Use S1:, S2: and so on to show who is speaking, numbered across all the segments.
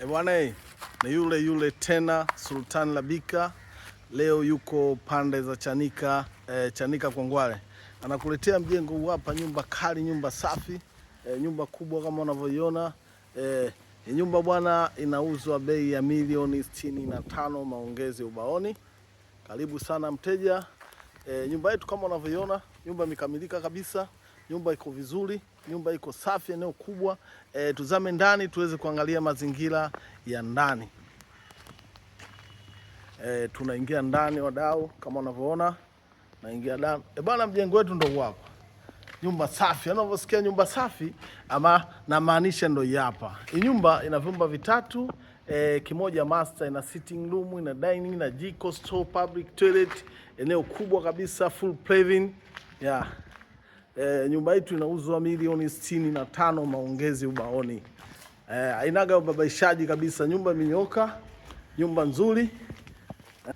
S1: Bwana, ni yule tena Sultan Labika. Leo yuko pande za Chanika Kongwale. Anakuletea mjengo huu hapa, nyumba kali, nyumba safi, nyumba kubwa kama unavyoiona. Nyumba bwana inauzwa bei ya milioni 65, maongezi ubaoni. Karibu sana mteja. Nyumba yetu kama unavyoiona, nyumba imekamilika kabisa. Nyumba iko vizuri, nyumba iko safi, eneo kubwa. Tuzame ndani tuweze kuangalia mazingira ya ndani. Tunaingia ndani wadau, kama unavyoona. Naingia ndani. Bwana, mjengo wetu ndio hapa. Nyumba safi, unavyosikia nyumba safi ama na maanisha ndio hapa. Hii nyumba ina vyumba vitatu, kimoja master, ina sitting room, ina dining, ina jiko, store, public toilet, eneo kubwa kabisa, full paving. Yeah. Nyumba yetu inauzwa milioni 65, maongezi ubaoni. Hainaga ubabaishaji kabisa, nyumba imenyoka, nyumba nzuri.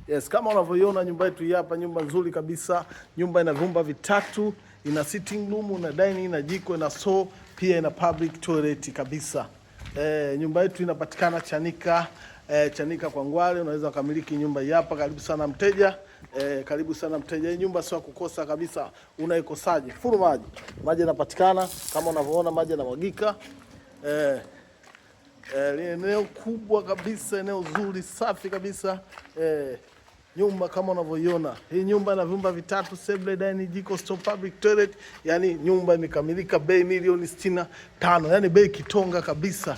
S1: Yes, kama unavyoiona nyumba yetu hapa, nyumba nzuri kabisa. Nyumba ina vyumba vitatu, ina sitting room, ina dining, ina jiko, ina store, pia ina public toilet kabisa. Nyumba yetu inapatikana Chanika Kongwale. Unaweza kumiliki nyumba hii hapa. Karibu sana mteja. Karibu sana mteja. Hii nyumba sio kukosa kabisa. Unaikosaje? Full maji. Maji yanapatikana kama unavyoona, maji yanamwagika. Eneo kubwa kabisa, eneo zuri safi kabisa. Nyumba kama unavyoiona. Hii nyumba ina vyumba vitatu, sebule, dining, jiko, store, public toilet. Yani nyumba imekamilika, bei milioni 65. Yani bei kitonga kabisa.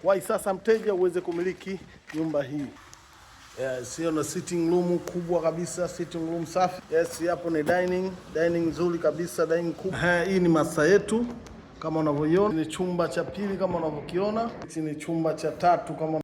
S1: Wai sasa mteja uweze kumiliki nyumba hii. Sio na sitting room kubwa kabisa, sitting room safi. Yes, hapo ni dining nzuri kabisa, dining kubwa. Hii ni masa yetu kama unavyoiona. Ni chumba cha pili kama unavyokiona. Hii ni chumba cha tatu kama